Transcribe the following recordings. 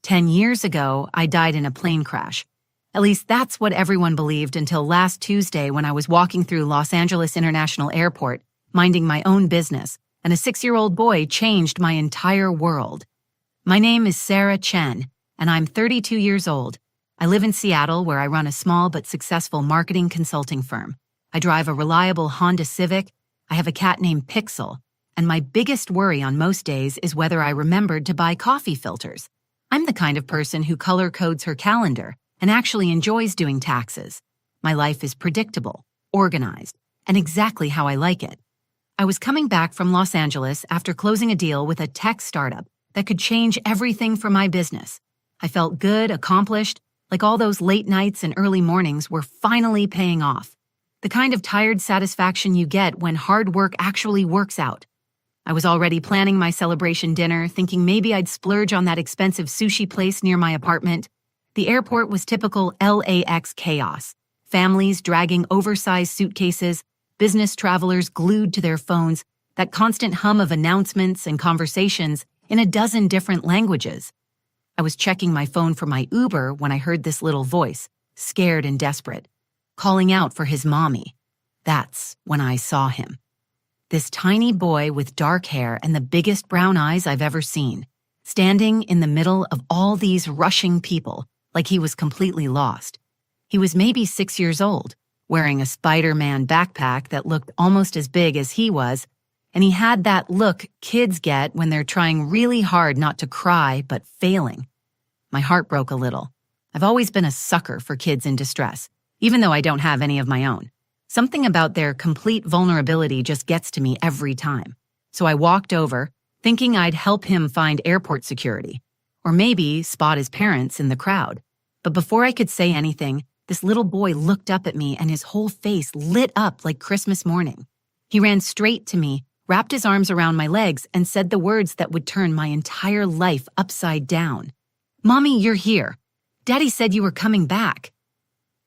10 years ago, I died in a plane crash. At least that's what everyone believed until last Tuesday when I was walking through Los Angeles International Airport, minding my own business, and a 6-year-old boy changed my entire world. My name is Sarah Chen, and I'm 32 years old. I live in Seattle, where I run a small but successful marketing consulting firm. I drive a reliable Honda Civic, I have a cat named Pixel, and my biggest worry on most days is whether I remembered to buy coffee filters. I'm the kind of person who color codes her calendar and actually enjoys doing taxes. My life is predictable, organized, and exactly how I like it. I was coming back from Los Angeles after closing a deal with a tech startup that could change everything for my business. I felt good, accomplished, like all those late nights and early mornings were finally paying off. The kind of tired satisfaction you get when hard work actually works out. I was already planning my celebration dinner, thinking maybe I'd splurge on that expensive sushi place near my apartment. The airport was typical LAX chaos. Families dragging oversized suitcases, business travelers glued to their phones, that constant hum of announcements and conversations in a dozen different languages. I was checking my phone for my Uber when I heard this little voice, scared and desperate, calling out for his mommy. That's when I saw him. This tiny boy with dark hair and the biggest brown eyes I've ever seen, standing in the middle of all these rushing people like he was completely lost. He was maybe 6 years old, wearing a Spider-Man backpack that looked almost as big as he was, and he had that look kids get when they're trying really hard not to cry but failing. My heart broke a little. I've always been a sucker for kids in distress, even though I don't have any of my own. Something about their complete vulnerability just gets to me every time. So I walked over, thinking I'd help him find airport security, or maybe spot his parents in the crowd. But before I could say anything, this little boy looked up at me and his whole face lit up like Christmas morning. He ran straight to me, wrapped his arms around my legs, and said the words that would turn my entire life upside down. "Mommy, you're here. Daddy said you were coming back."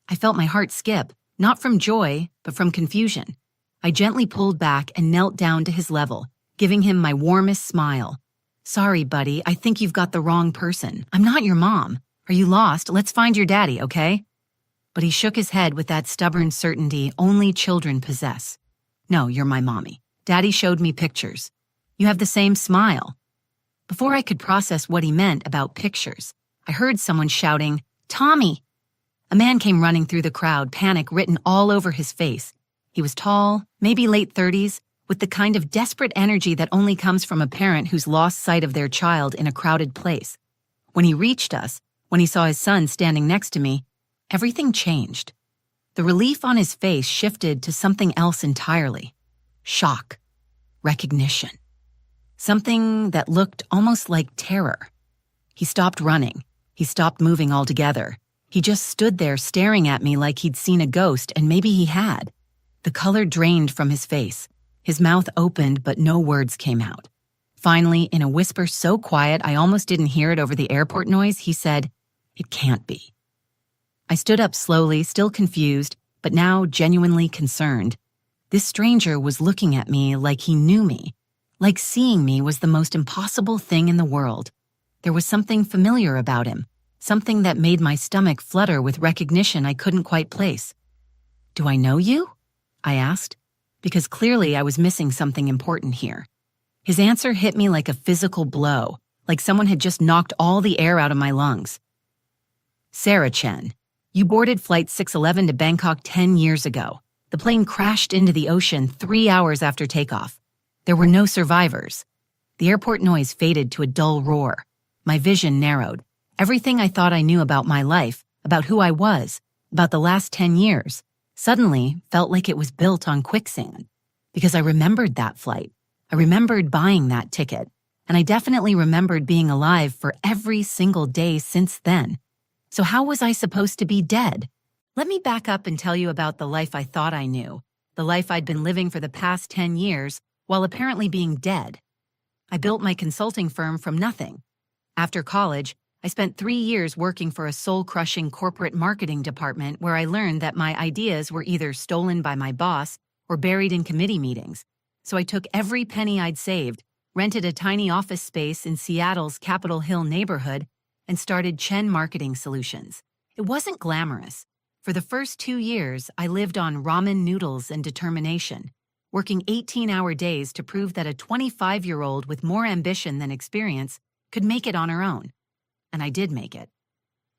I felt my heart skip, not from joy, but from confusion. I gently pulled back and knelt down to his level, giving him my warmest smile. "Sorry, buddy, I think you've got the wrong person. I'm not your mom. Are you lost? Let's find your daddy, okay?" But he shook his head with that stubborn certainty only children possess. "No, you're my mommy. Daddy showed me pictures. You have the same smile." Before I could process what he meant about pictures, I heard someone shouting, "Tommy!" A man came running through the crowd, panic written all over his face. He was tall, maybe late 30s, with the kind of desperate energy that only comes from a parent who's lost sight of their child in a crowded place. When he reached us, when he saw his son standing next to me, everything changed. The relief on his face shifted to something else entirely. Shock. Recognition. Something that looked almost like terror. He stopped running. He stopped moving altogether. He just stood there staring at me like he'd seen a ghost, and maybe he had. The color drained from his face. His mouth opened, but no words came out. Finally, in a whisper so quiet I almost didn't hear it over the airport noise, he said, "It can't be." I stood up slowly, still confused, but now genuinely concerned. This stranger was looking at me like he knew me, like seeing me was the most impossible thing in the world. There was something familiar about him, something that made my stomach flutter with recognition I couldn't quite place. "Do I know you?" I asked, because clearly I was missing something important here. His answer hit me like a physical blow, like someone had just knocked all the air out of my lungs. "Sarah Chen, you boarded Flight 611 to Bangkok 10 years ago. The plane crashed into the ocean 3 hours after takeoff. There were no survivors." The airport noise faded to a dull roar. My vision narrowed. Everything I thought I knew about my life, about who I was, about the last 10 years, suddenly felt like it was built on quicksand. Because I remembered that flight. I remembered buying that ticket. And I definitely remembered being alive for every single day since then. So how was I supposed to be dead? Let me back up and tell you about the life I thought I knew, the life I'd been living for the past 10 years while apparently being dead. I built my consulting firm from nothing. After college, I spent 3 years working for a soul-crushing corporate marketing department where I learned that my ideas were either stolen by my boss or buried in committee meetings. So I took every penny I'd saved, rented a tiny office space in Seattle's Capitol Hill neighborhood, and started Chen Marketing Solutions. It wasn't glamorous. For the first 2 years, I lived on ramen noodles and determination, working 18-hour days to prove that a 25-year-old with more ambition than experience could make it on her own. And I did make it.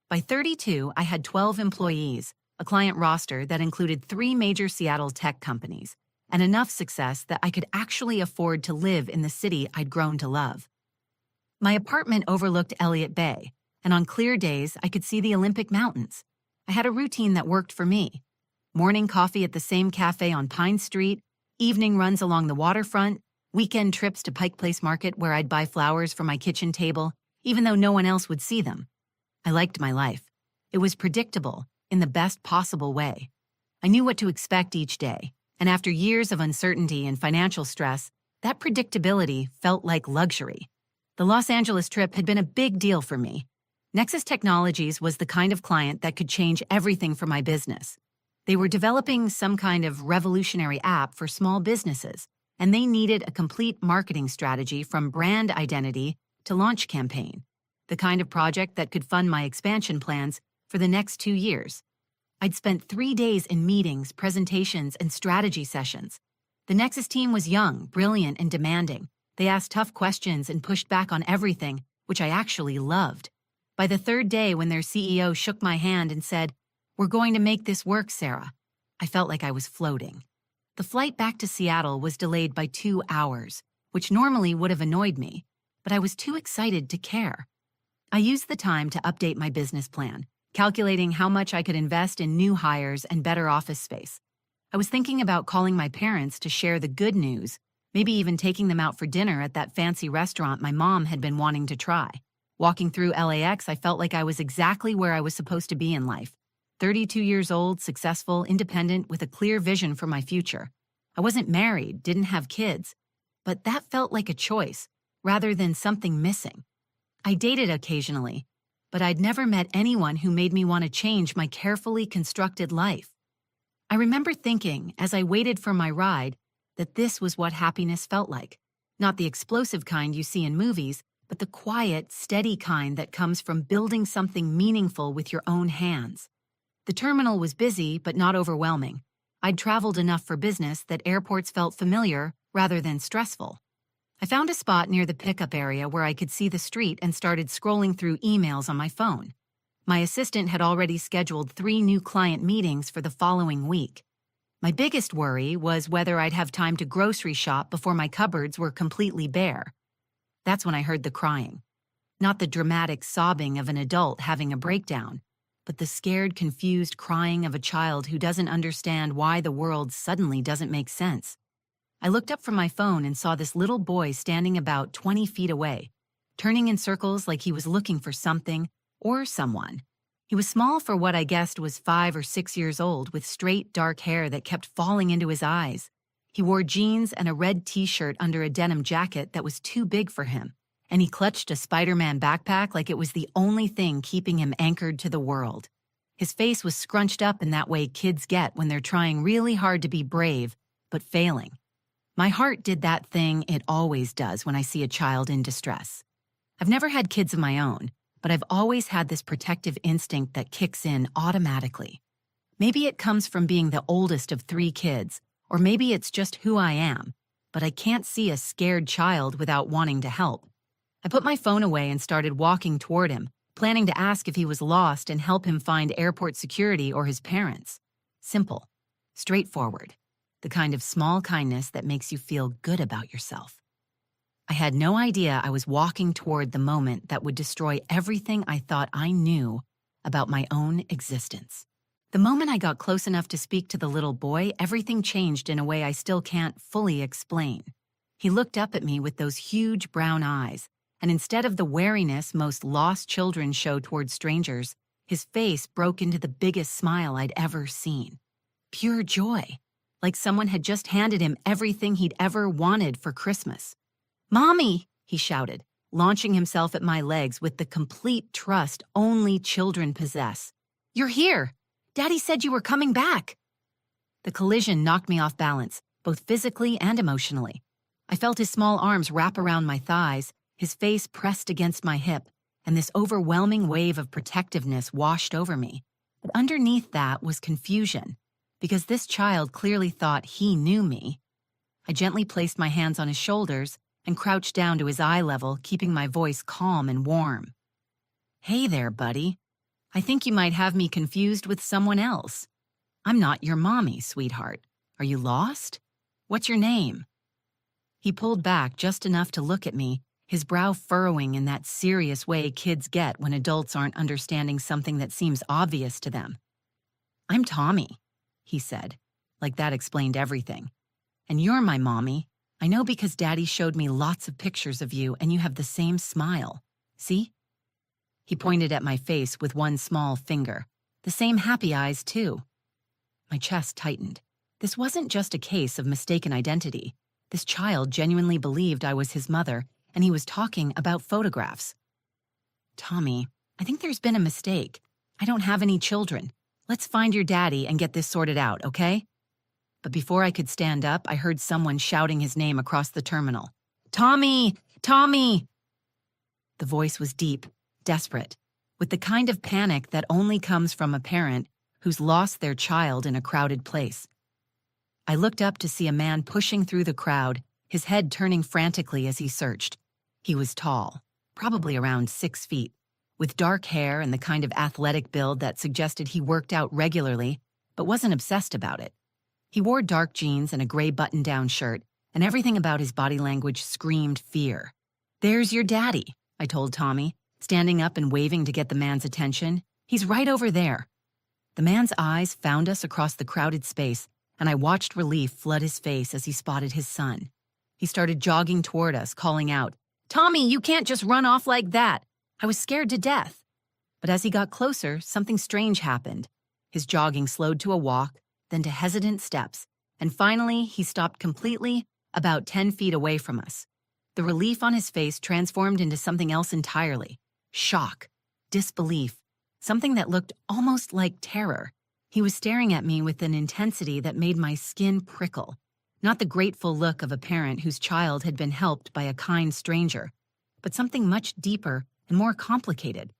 By 32, I had 12 employees, a client roster that included 3 major Seattle tech companies, and enough success that I could actually afford to live in the city I'd grown to love. My apartment overlooked Elliott Bay, and on clear days, I could see the Olympic Mountains. I had a routine that worked for me. Morning coffee at the same cafe on Pine Street, evening runs along the waterfront, weekend trips to Pike Place Market where I'd buy flowers for my kitchen table, even though no one else would see them. I liked my life. It was predictable, in the best possible way. I knew what to expect each day, and after years of uncertainty and financial stress, that predictability felt like luxury. The Los Angeles trip had been a big deal for me. Nexus Technologies was the kind of client that could change everything for my business. They were developing some kind of revolutionary app for small businesses, and they needed a complete marketing strategy from brand identity to launch campaign, the kind of project that could fund my expansion plans for the next 2 years. I'd spent 3 days in meetings, presentations, and strategy sessions. The Nexus team was young, brilliant, and demanding. They asked tough questions and pushed back on everything, which I actually loved. By the 3rd day, when their CEO shook my hand and said, "We're going to make this work, Sarah," I felt like I was floating. The flight back to Seattle was delayed by 2 hours, which normally would have annoyed me, but I was too excited to care. I used the time to update my business plan, calculating how much I could invest in new hires and better office space. I was thinking about calling my parents to share the good news, maybe even taking them out for dinner at that fancy restaurant my mom had been wanting to try. Walking through LAX, I felt like I was exactly where I was supposed to be in life. 32 years old, successful, independent, with a clear vision for my future. I wasn't married, didn't have kids, but that felt like a choice, rather than something missing. I dated occasionally, but I'd never met anyone who made me want to change my carefully constructed life. I remember thinking, as I waited for my ride, that this was what happiness felt like. Not the explosive kind you see in movies, but the quiet, steady kind that comes from building something meaningful with your own hands. The terminal was busy, but not overwhelming. I'd traveled enough for business that airports felt familiar rather than stressful. I found a spot near the pickup area where I could see the street and started scrolling through emails on my phone. My assistant had already scheduled 3 new client meetings for the following week. My biggest worry was whether I'd have time to grocery shop before my cupboards were completely bare. That's when I heard the crying. Not the dramatic sobbing of an adult having a breakdown, but the scared, confused crying of a child who doesn't understand why the world suddenly doesn't make sense. I looked up from my phone and saw this little boy standing about 20 feet away, turning in circles like he was looking for something or someone. He was small for what I guessed was 5 or 6 years old, with straight, dark hair that kept falling into his eyes. He wore jeans and a red t-shirt under a denim jacket that was too big for him, and he clutched a Spider-Man backpack like it was the only thing keeping him anchored to the world. His face was scrunched up in that way kids get when they're trying really hard to be brave, but failing. My heart did that thing it always does when I see a child in distress. I've never had kids of my own, but I've always had this protective instinct that kicks in automatically. Maybe it comes from being the oldest of 3 kids, or maybe it's just who I am, but I can't see a scared child without wanting to help. I put my phone away and started walking toward him, planning to ask if he was lost and help him find airport security or his parents. Simple, straightforward, the kind of small kindness that makes you feel good about yourself. I had no idea I was walking toward the moment that would destroy everything I thought I knew about my own existence. The moment I got close enough to speak to the little boy, everything changed in a way I still can't fully explain. He looked up at me with those huge brown eyes, and instead of the wariness most lost children show toward strangers, his face broke into the biggest smile I'd ever seen. Pure joy, like someone had just handed him everything he'd ever wanted for Christmas. "Mommy!" he shouted, launching himself at my legs with the complete trust only children possess. "You're here! Daddy said you were coming back." The collision knocked me off balance, both physically and emotionally. I felt his small arms wrap around my thighs, his face pressed against my hip, and this overwhelming wave of protectiveness washed over me. But underneath that was confusion, because this child clearly thought he knew me. I gently placed my hands on his shoulders and crouched down to his eye level, keeping my voice calm and warm. "Hey there, buddy. I think you might have me confused with someone else. I'm not your mommy, sweetheart. Are you lost? What's your name?" He pulled back just enough to look at me, his brow furrowing in that serious way kids get when adults aren't understanding something that seems obvious to them. "I'm Tommy," he said, like that explained everything. "And you're my mommy. I know because Daddy showed me lots of pictures of you and you have the same smile. See?" He pointed at my face with one small finger. The same happy eyes, too. My chest tightened. This wasn't just a case of mistaken identity. This child genuinely believed I was his mother, and he was talking about photographs. "Tommy, I think there's been a mistake. I don't have any children. Let's find your daddy and get this sorted out, okay?" But before I could stand up, I heard someone shouting his name across the terminal. "Tommy! Tommy!" The voice was deep, desperate, with the kind of panic that only comes from a parent who's lost their child in a crowded place. I looked up to see a man pushing through the crowd, his head turning frantically as he searched. He was tall, probably around 6 feet, with dark hair and the kind of athletic build that suggested he worked out regularly, but wasn't obsessed about it. He wore dark jeans and a gray button-down shirt, and everything about his body language screamed fear. "There's your daddy," I told Tommy, standing up and waving to get the man's attention. "He's right over there." The man's eyes found us across the crowded space, and I watched relief flood his face as he spotted his son. He started jogging toward us, calling out, "Tommy, you can't just run off like that." I was scared to death. But as he got closer, something strange happened. His jogging slowed to a walk, then to hesitant steps, and finally he stopped completely, about 10 feet away from us. The relief on his face transformed into something else entirely. Shock, disbelief, something that looked almost like terror. He was staring at me with an intensity that made my skin prickle. Not the grateful look of a parent whose child had been helped by a kind stranger, but something much deeper and more complicated.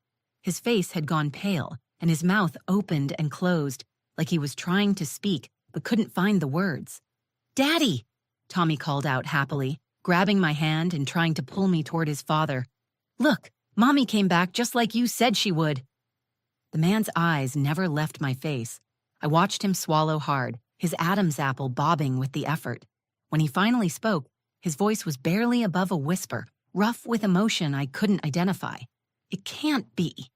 His face had gone pale, and his mouth opened and closed, like he was trying to speak but couldn't find the words. "Daddy!" Tommy called out happily, grabbing my hand and trying to pull me toward his father. "Look, Mommy came back just like you said she would." The man's eyes never left my face. I watched him swallow hard, his Adam's apple bobbing with the effort. When he finally spoke, his voice was barely above a whisper, rough with emotion I couldn't identify. "It can't be."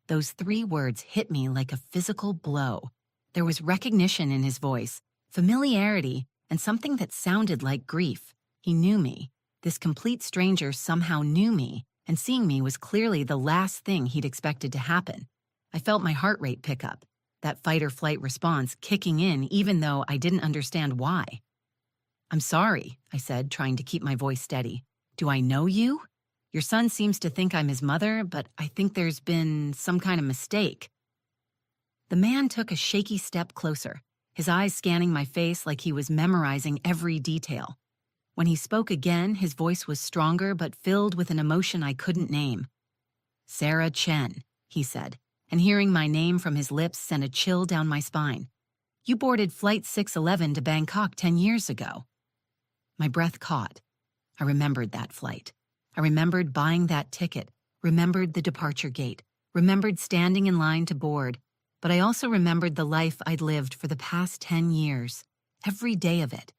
Those 3 words hit me like a physical blow. There was recognition in his voice, familiarity, and something that sounded like grief. He knew me. This complete stranger somehow knew me, and seeing me was clearly the last thing he'd expected to happen. I felt my heart rate pick up, that fight-or-flight response kicking in even though I didn't understand why. "I'm sorry," I said, trying to keep my voice steady. "Do I know you? Your son seems to think I'm his mother, but I think there's been some kind of mistake." The man took a shaky step closer, his eyes scanning my face like he was memorizing every detail. When he spoke again, his voice was stronger but filled with an emotion I couldn't name. "Sarah Chen," he said, and hearing my name from his lips sent a chill down my spine. "You boarded Flight 611 to Bangkok 10 years ago." My breath caught. I remembered that flight. I remembered buying that ticket, remembered the departure gate, remembered standing in line to board, but I also remembered the life I'd lived for the past 10 years, every day of it.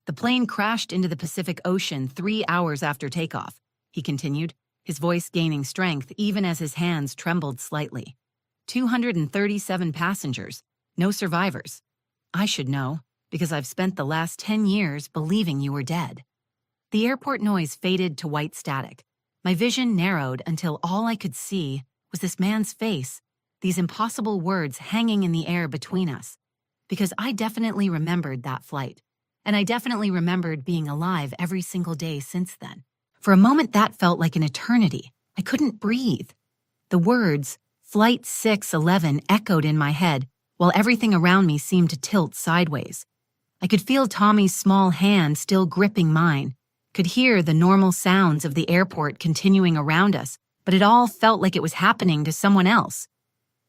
"The plane crashed into the Pacific Ocean 3 hours after takeoff," he continued, his voice gaining strength even as his hands trembled slightly. 237 passengers, no survivors. I should know, because I've spent the last 10 years believing you were dead. The airport noise faded to white static. My vision narrowed until all I could see was this man's face, these impossible words hanging in the air between us. Because I definitely remembered that flight, and I definitely remembered being alive every single day since then. For a moment, that felt like an eternity. I couldn't breathe. The words, Flight 611, echoed in my head, while everything around me seemed to tilt sideways. I could feel Tommy's small hand still gripping mine, could hear the normal sounds of the airport continuing around us, but it all felt like it was happening to someone else.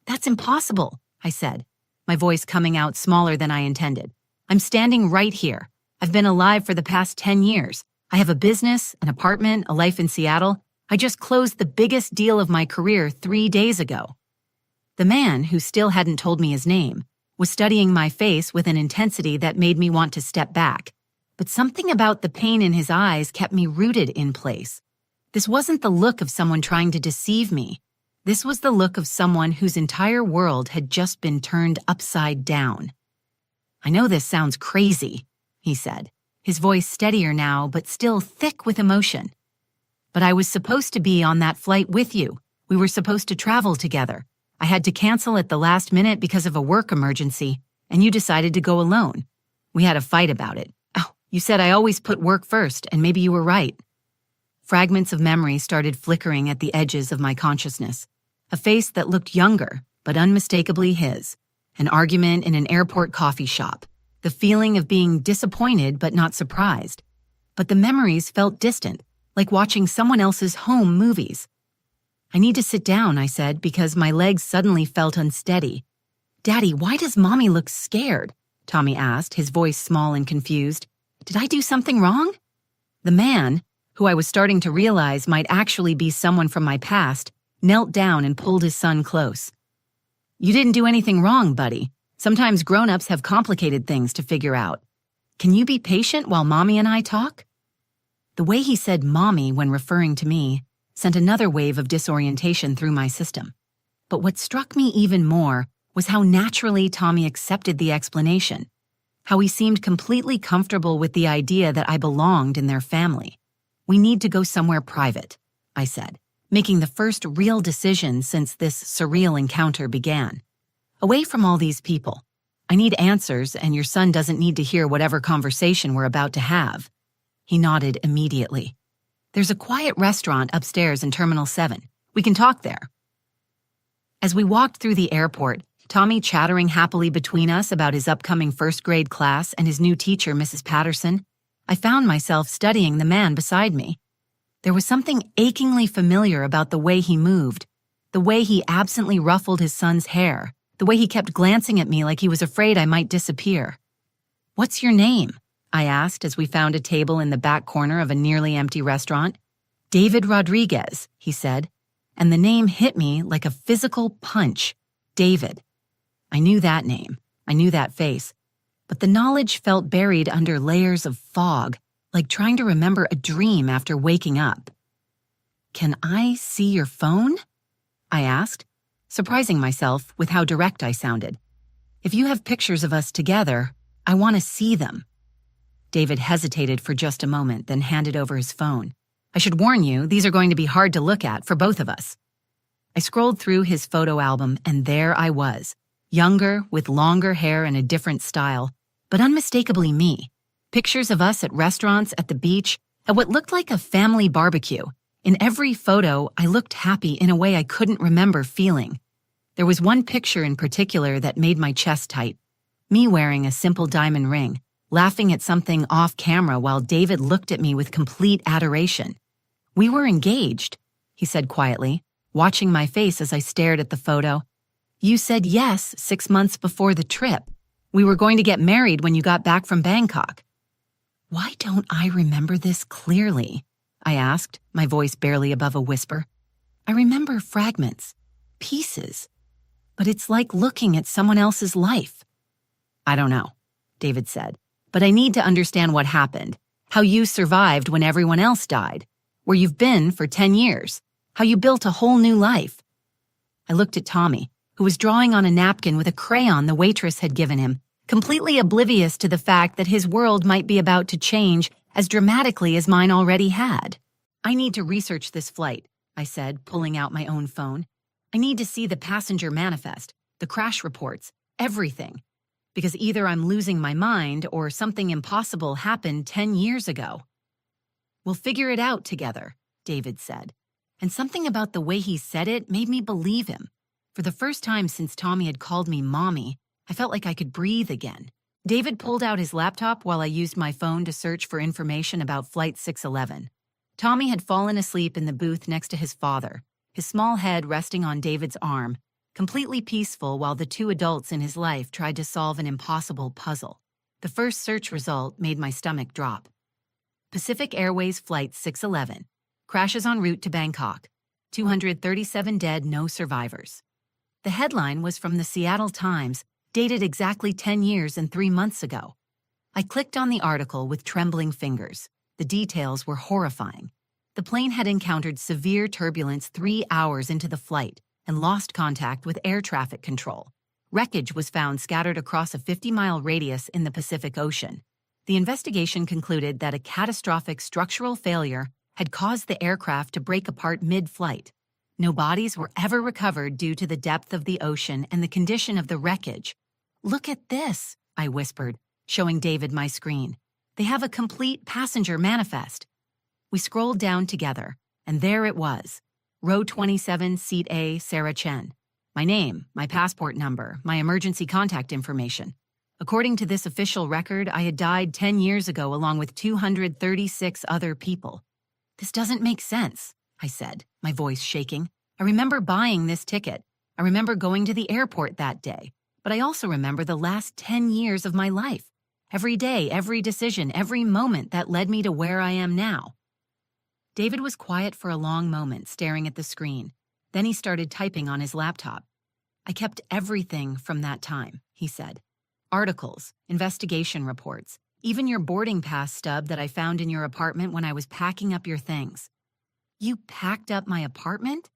"That's impossible," I said, my voice coming out smaller than I intended. "I'm standing right here. I've been alive for the past 10 years. I have a business, an apartment, a life in Seattle. I just closed the biggest deal of my career 3 days ago." The man, who still hadn't told me his name, was studying my face with an intensity that made me want to step back. But something about the pain in his eyes kept me rooted in place. This wasn't the look of someone trying to deceive me. This was the look of someone whose entire world had just been turned upside down. "I know this sounds crazy," he said, his voice steadier now but still thick with emotion. "But I was supposed to be on that flight with you. We were supposed to travel together. I had to cancel at the last minute because of a work emergency, and you decided to go alone. We had a fight about it. Oh, you said I always put work first, and maybe you were right." Fragments of memory started flickering at the edges of my consciousness. A face that looked younger, but unmistakably his. An argument in an airport coffee shop. The feeling of being disappointed but not surprised. But the memories felt distant, like watching someone else's home movies. "I need to sit down," I said, because my legs suddenly felt unsteady. "Daddy, why does Mommy look scared?" Tommy asked, his voice small and confused. "Did I do something wrong?" The man, who I was starting to realize might actually be someone from my past, knelt down and pulled his son close. "You didn't do anything wrong, buddy. Sometimes grown-ups have complicated things to figure out. Can you be patient while Mommy and I talk?" The way he said Mommy when referring to me sent another wave of disorientation through my system. But what struck me even more was how naturally Tommy accepted the explanation, how he seemed completely comfortable with the idea that I belonged in their family. "We need to go somewhere private," I said, making the first real decision since this surreal encounter began. "Away from all these people. I need answers, and your son doesn't need to hear whatever conversation we're about to have." He nodded immediately. "There's a quiet restaurant upstairs in Terminal 7. We can talk there." As we walked through the airport, Tommy chattering happily between us about his upcoming first-grade class and his new teacher, Mrs. Patterson, I found myself studying the man beside me. There was something achingly familiar about the way he moved, the way he absently ruffled his son's hair, the way he kept glancing at me like he was afraid I might disappear. "What's your name?" I asked as we found a table in the back corner of a nearly empty restaurant. "David Rodriguez," he said, and the name hit me like a physical punch. David. I knew that name. I knew that face. But the knowledge felt buried under layers of fog, like trying to remember a dream after waking up. "Can I see your phone?" I asked, surprising myself with how direct I sounded. "If you have pictures of us together, I want to see them." David hesitated for just a moment, then handed over his phone. "I should warn you, these are going to be hard to look at for both of us." I scrolled through his photo album, and there I was, younger, with longer hair and a different style, but unmistakably me. Pictures of us at restaurants, at the beach, at what looked like a family barbecue. In every photo, I looked happy in a way I couldn't remember feeling. There was one picture in particular that made my chest tight. Me wearing a simple diamond ring, laughing at something off camera while David looked at me with complete adoration. "We were engaged," he said quietly, watching my face as I stared at the photo. "You said yes 6 months before the trip. We were going to get married when you got back from Bangkok." "Why don't I remember this clearly?" I asked, my voice barely above a whisper. "I remember fragments, pieces, but it's like looking at someone else's life." "I don't know," David said, "but I need to understand what happened, how you survived when everyone else died, where you've been for 10 years, how you built a whole new life." I looked at Tommy, who was drawing on a napkin with a crayon the waitress had given him, completely oblivious to the fact that his world might be about to change as dramatically as mine already had. "I need to research this flight," I said, pulling out my own phone. "I need to see the passenger manifest, the crash reports, everything. Because either I'm losing my mind or something impossible happened 10 years ago." "We'll figure it out together," David said. And something about the way he said it made me believe him. For the first time since Tommy had called me Mommy, I felt like I could breathe again. David pulled out his laptop while I used my phone to search for information about Flight 611. Tommy had fallen asleep in the booth next to his father, his small head resting on David's arm, completely peaceful while the two adults in his life tried to solve an impossible puzzle. The first search result made my stomach drop. Pacific Airways Flight 611. Crashes en route to Bangkok. 237 dead, no survivors. The headline was from the Seattle Times, dated exactly 10 years and 3 months ago. I clicked on the article with trembling fingers. The details were horrifying. The plane had encountered severe turbulence 3 hours into the flight and lost contact with air traffic control. Wreckage was found scattered across a 50-mile radius in the Pacific Ocean. The investigation concluded that a catastrophic structural failure had caused the aircraft to break apart mid-flight. No bodies were ever recovered due to the depth of the ocean and the condition of the wreckage. "Look at this," I whispered, showing David my screen. "They have a complete passenger manifest." We scrolled down together, and there it was. Row 27, Seat A, Sarah Chen. My name, my passport number, my emergency contact information. According to this official record, I had died 10 years ago along with 236 other people. "This doesn't make sense," I said, my voice shaking. "I remember buying this ticket. I remember going to the airport that day. But I also remember the last 10 years of my life. Every day, every decision, every moment that led me to where I am now." David was quiet for a long moment, staring at the screen. Then he started typing on his laptop. "I kept everything from that time," he said. "Articles, investigation reports, even your boarding pass stub that I found in your apartment when I was packing up your things." "You packed up my apartment?"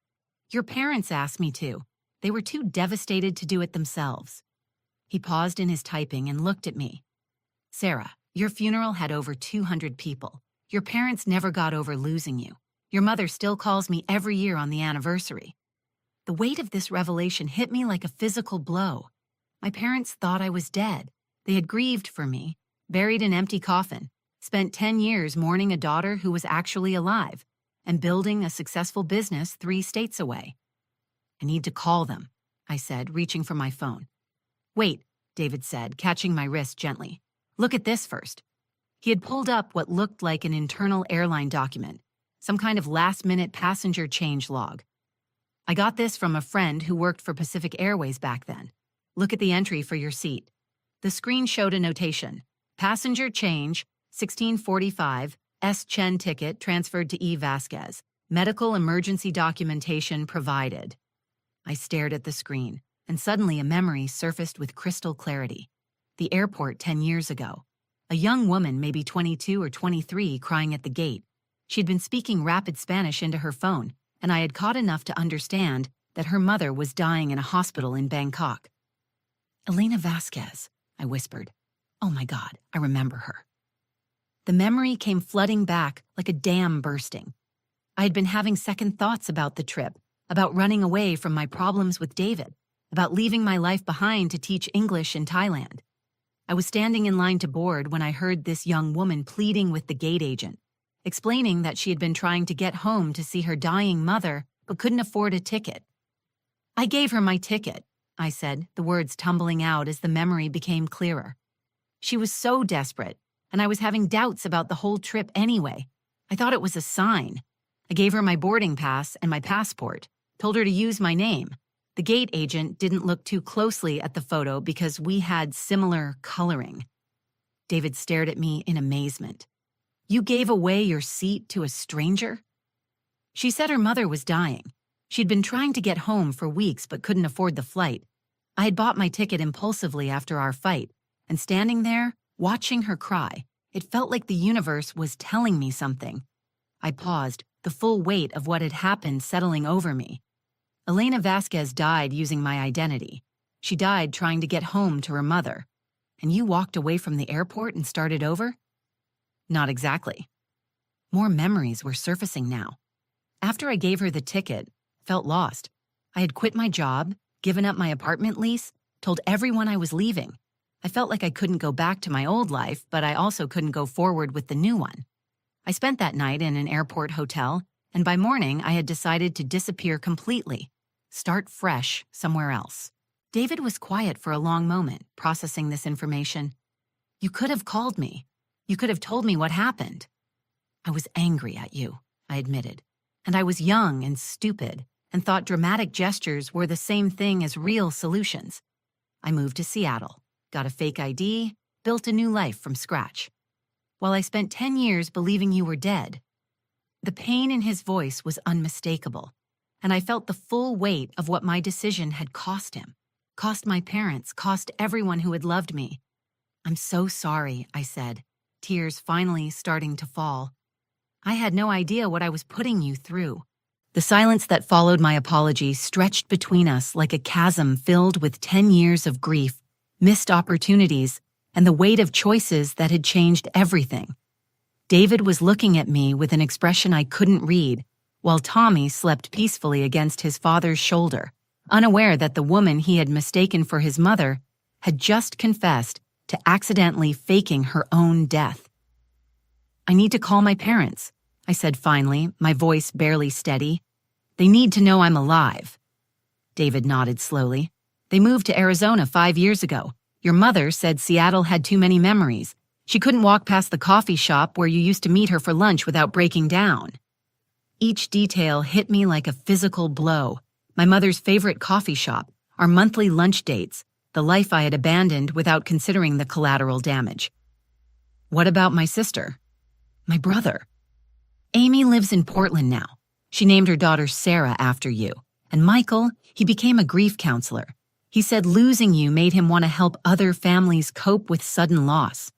"Your parents asked me to. They were too devastated to do it themselves." He paused in his typing and looked at me. "Sarah, your funeral had over 200 people. Your parents never got over losing you. Your mother still calls me every year on the anniversary." The weight of this revelation hit me like a physical blow. My parents thought I was dead. They had grieved for me, buried an empty coffin, spent 10 years mourning a daughter who was actually alive, and building a successful business 3 states away. "I need to call them," I said, reaching for my phone. "Wait," David said, catching my wrist gently. "Look at this first." He had pulled up what looked like an internal airline document, some kind of last-minute passenger change log. "I got this from a friend who worked for Pacific Airways back then. Look at the entry for your seat." The screen showed a notation. "Passenger change, 1645, S. Chen ticket transferred to E. Vasquez. Medical emergency documentation provided." I stared at the screen, and suddenly a memory surfaced with crystal clarity. The airport 10 years ago. A young woman, maybe 22 or 23, crying at the gate. She had been speaking rapid Spanish into her phone, and I had caught enough to understand that her mother was dying in a hospital in Bangkok. "Elena Vasquez," I whispered. "Oh my God, I remember her." The memory came flooding back like a dam bursting. I had been having second thoughts about the trip, about running away from my problems with David, about leaving my life behind to teach English in Thailand. I was standing in line to board when I heard this young woman pleading with the gate agent, explaining that she had been trying to get home to see her dying mother but couldn't afford a ticket. "I gave her my ticket," I said, the words tumbling out as the memory became clearer. "She was so desperate, and I was having doubts about the whole trip anyway. I thought it was a sign. I gave her my boarding pass and my passport, told her to use my name. The gate agent didn't look too closely at the photo because we had similar coloring." David stared at me in amazement. "You gave away your seat to a stranger?" "She said her mother was dying. She'd been trying to get home for weeks but couldn't afford the flight. I had bought my ticket impulsively after our fight, and standing there, watching her cry, it felt like the universe was telling me something." I paused, the full weight of what had happened settling over me. "Elena Vasquez died using my identity. She died trying to get home to her mother. And you walked away from the airport and started over?" "Not exactly." More memories were surfacing now. After I gave her the ticket, I felt lost. I had quit my job, given up my apartment lease, told everyone I was leaving. I felt like I couldn't go back to my old life, but I also couldn't go forward with the new one. I spent that night in an airport hotel, and by morning I had decided to disappear completely, start fresh somewhere else. David was quiet for a long moment, processing this information. "You could have called me. You could have told me what happened." "I was angry at you," I admitted. "And I was young and stupid, and thought dramatic gestures were the same thing as real solutions. I moved to Seattle, got a fake ID, built a new life from scratch. While I spent 10 years believing you were dead. The pain in his voice was unmistakable, and I felt the full weight of what my decision had cost him, cost my parents, cost everyone who had loved me. "I'm so sorry," I said, tears finally starting to fall. "I had no idea what I was putting you through." The silence that followed my apology stretched between us like a chasm filled with 10 years of grief, missed opportunities, and the weight of choices that had changed everything. David was looking at me with an expression I couldn't read, while Tommy slept peacefully against his father's shoulder, unaware that the woman he had mistaken for his mother had just confessed to accidentally faking her own death. "I need to call my parents," I said finally, my voice barely steady. "They need to know I'm alive." David nodded slowly. "They moved to Arizona 5 years ago. Your mother said Seattle had too many memories. She couldn't walk past the coffee shop where you used to meet her for lunch without breaking down." Each detail hit me like a physical blow. My mother's favorite coffee shop, our monthly lunch dates, the life I had abandoned without considering the collateral damage. "What about my sister?" "My brother." "Amy lives in Portland now. She named her daughter Sarah after you. And Michael, he became a grief counselor. He said losing you made him want to help other families cope with sudden loss."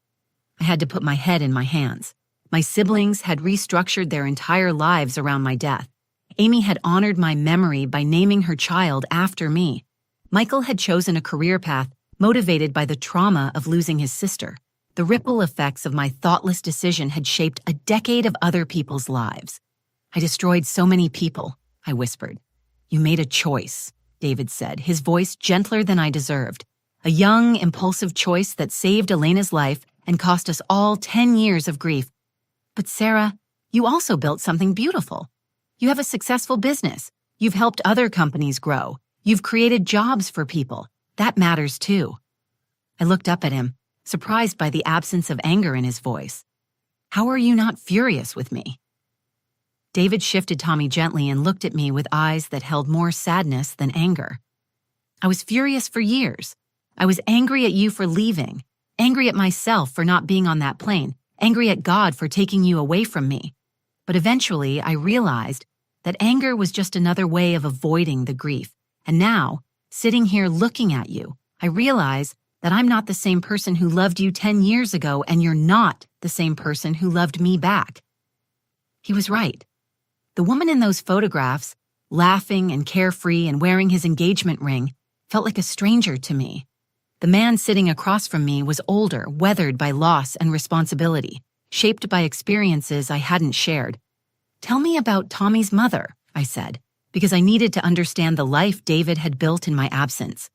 I had to put my head in my hands. My siblings had restructured their entire lives around my death. Amy had honored my memory by naming her child after me. Michael had chosen a career path motivated by the trauma of losing his sister. The ripple effects of my thoughtless decision had shaped a decade of other people's lives. "I destroyed so many people," I whispered. "You made a choice," David said, his voice gentler than I deserved. "A young, impulsive choice that saved Elena's life and cost us all 10 years of grief. But Sarah, you also built something beautiful. You have a successful business. You've helped other companies grow. You've created jobs for people. That matters too." I looked up at him, surprised by the absence of anger in his voice. "How are you not furious with me?" David shifted Tommy gently and looked at me with eyes that held more sadness than anger. "I was furious for years. I was angry at you for leaving, angry at myself for not being on that plane, angry at God for taking you away from me. But eventually I realized that anger was just another way of avoiding the grief. And now, sitting here looking at you, I realize that I'm not the same person who loved you 10 years ago, and you're not the same person who loved me back." He was right. The woman in those photographs, laughing and carefree and wearing his engagement ring, felt like a stranger to me. The man sitting across from me was older, weathered by loss and responsibility, shaped by experiences I hadn't shared. "Tell me about Tommy's mother," I said, because I needed to understand the life David had built in my absence.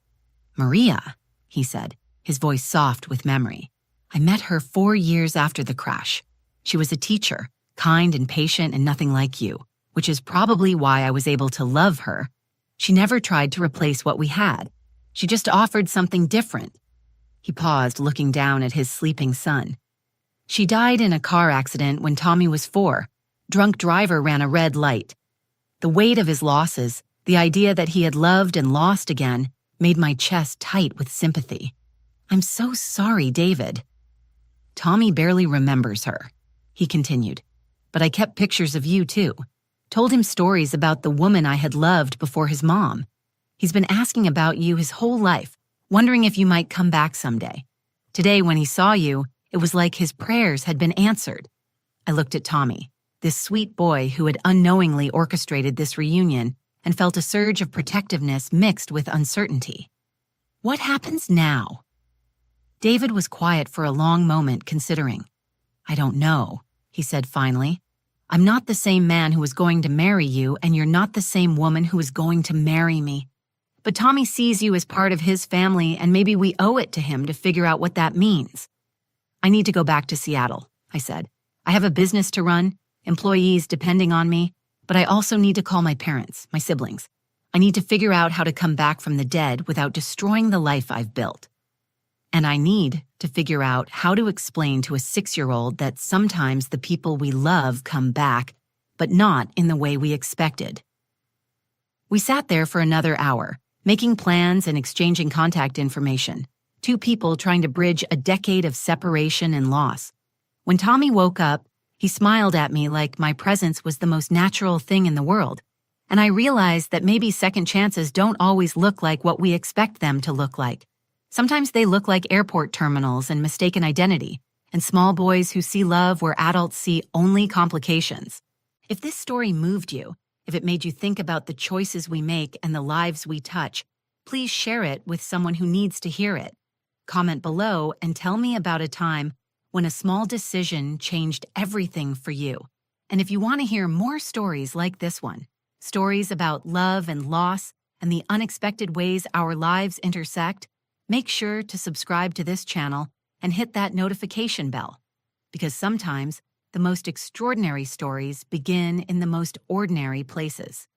"Maria," he said, his voice soft with memory. "I met her 4 years after the crash. She was a teacher, kind and patient and nothing like you, which is probably why I was able to love her. She never tried to replace what we had. She just offered something different." He paused, looking down at his sleeping son. "She died in a car accident when Tommy was 4. Drunk driver ran a red light." The weight of his losses, the idea that he had loved and lost again, made my chest tight with sympathy. "I'm so sorry, David." "Tommy barely remembers her," he continued. "But I kept pictures of you too. Told him stories about the woman I had loved before his mom. He's been asking about you his whole life, wondering if you might come back someday. Today, when he saw you, it was like his prayers had been answered." I looked at Tommy, this sweet boy who had unknowingly orchestrated this reunion, and felt a surge of protectiveness mixed with uncertainty. "What happens now?" David was quiet for a long moment, considering. "I don't know," he said finally. "I'm not the same man who was going to marry you, and you're not the same woman who is going to marry me. But Tommy sees you as part of his family, and maybe we owe it to him to figure out what that means." "I need to go back to Seattle," I said. "I have a business to run, employees depending on me, but I also need to call my parents, my siblings. I need to figure out how to come back from the dead without destroying the life I've built. And I need to figure out how to explain to a 6-year-old that sometimes the people we love come back, but not in the way we expected." We sat there for another hour, making plans and exchanging contact information. Two people trying to bridge a decade of separation and loss. When Tommy woke up, he smiled at me like my presence was the most natural thing in the world. And I realized that maybe second chances don't always look like what we expect them to look like. Sometimes they look like airport terminals and mistaken identity, and small boys who see love where adults see only complications. If this story moved you, if it made you think about the choices we make and the lives we touch, please share it with someone who needs to hear it. Comment below and tell me about a time when a small decision changed everything for you. And if you want to hear more stories like this one, stories about love and loss and the unexpected ways our lives intersect, make sure to subscribe to this channel and hit that notification bell. Because sometimes the most extraordinary stories begin in the most ordinary places.